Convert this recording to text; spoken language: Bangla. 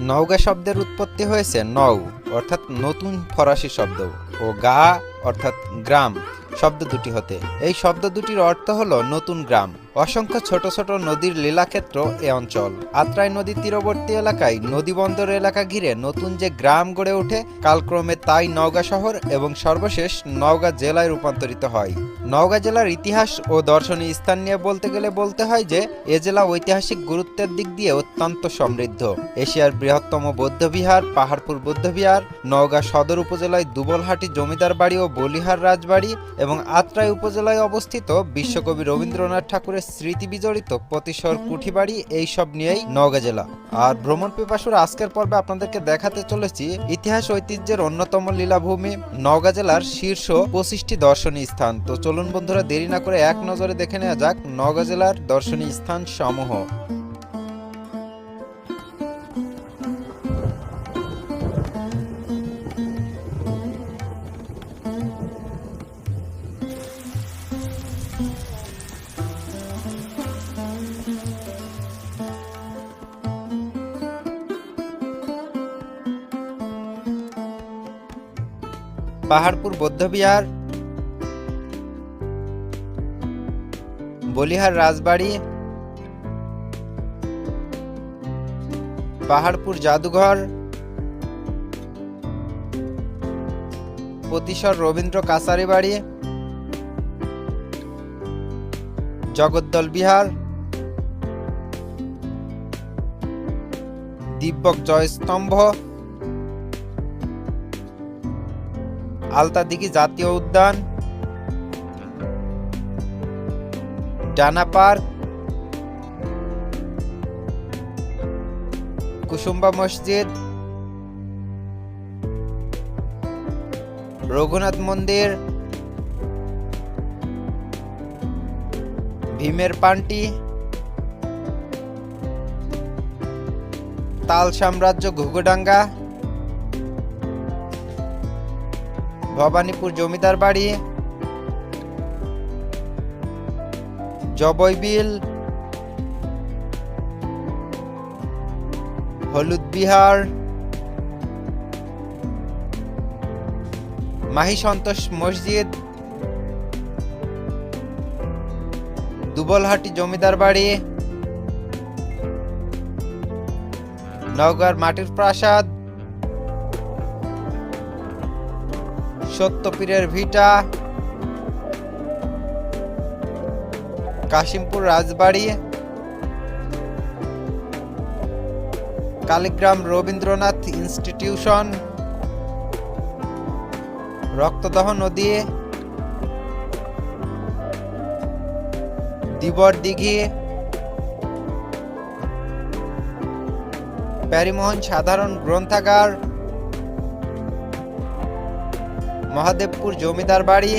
নওগাঁ শব্দের উৎপত্তি হয়েছে নও অর্থাৎ নতুন ফরাসি শব্দ ও গা অর্থাৎ গ্রাম শব্দ দুটি হতে। এই শব্দ দুটির অর্থ হলো নতুন গ্রাম। অসংখ্য ছোট ছোট নদীর লীলাক্ষেত্র এ অঞ্চল। আত্রাই নদীর তীরবর্তী এলাকায় নদীবন্দর এলাকা ঘিরে নতুন যে গ্রাম গড়ে ওঠে, কালক্রমে তাই নওগাঁ শহর এবং সর্বশেষ নওগাঁ জেলায় রূপান্তরিত হয়। নওগাঁ জেলার ইতিহাস ও দর্শনীয় স্থান নিয়ে বলতে গেলে বলতে হয় যে এ জেলা ঐতিহাসিক গুরুত্বের দিক দিয়ে অত্যন্ত সমৃদ্ধ। এশিয়ার বৃহত্তম বৌদ্ধবিহার পাহাড়পুর বৌদ্ধবিহার, নওগাঁ সদর উপজেলায় দুবলহাটি জমিদার বাড়ি ও বলিহার রাজবাড়ি এবং আত্রাই উপজেলায় অবস্থিত বিশ্বকবি রবীন্দ্রনাথ ঠাকুরের স্মৃতি বিজড়িত পতিশ্বর কুঠিবাড়ি, এইসব নিয়েই নওগাঁ জেলা। আর ভ্রমণ পিপাসুর আজকের পর্বে আপনাদেরকে দেখাতে চলেছি ইতিহাস ঐতিহ্যের অন্যতম লীলাভূমি নওগাঁ জেলার শীর্ষ 25টি দর্শনীয় স্থান। তো চলুন বন্ধুরা, দেরি না করে এক নজরে দেখে নেওয়া যাক নওগাঁ জেলার দর্শনীয় স্থান সমূহ। পাহাড়পুর বৌদ্ধবিহার, বলিহার রাজবাড়ি, পাহাড়পুর জাদুঘর, পতিশ্বর রবীন্দ্র কাছারি বাড়ি, জগদ্দল বিহার, দিব্যক জয়স্তম্ভ, আলতাদিঘি জাতীয় উদ্যান, ডানা পার্ক, কুসুম্বা মসজিদ, রঘুনাথ মন্দির, ভীমের পান্টি, তাল সাম্রাজ্য ঘুঘুডাঙ্গা, ভবানীপুর জমিদার বাড়ি, জবইবিল, হলুদ বিহার, মাহি সন্তোষ মসজিদ, দুবলহাটি জমিদার বাড়ি, নওগাঁর মাটির প্রাসাদ, সত্যপীরের ভিটা, কাশিমপুর রাজবাড়ি, কালীগ্রাম রবীন্দ্রনাথ ইনস্টিটিউশন, রক্তদহ নদী, দিবর দিঘি, প্যারিমোহন সাধারণ গ্রন্থাগার, মহাদেবপুর জমিদার বাড়ি,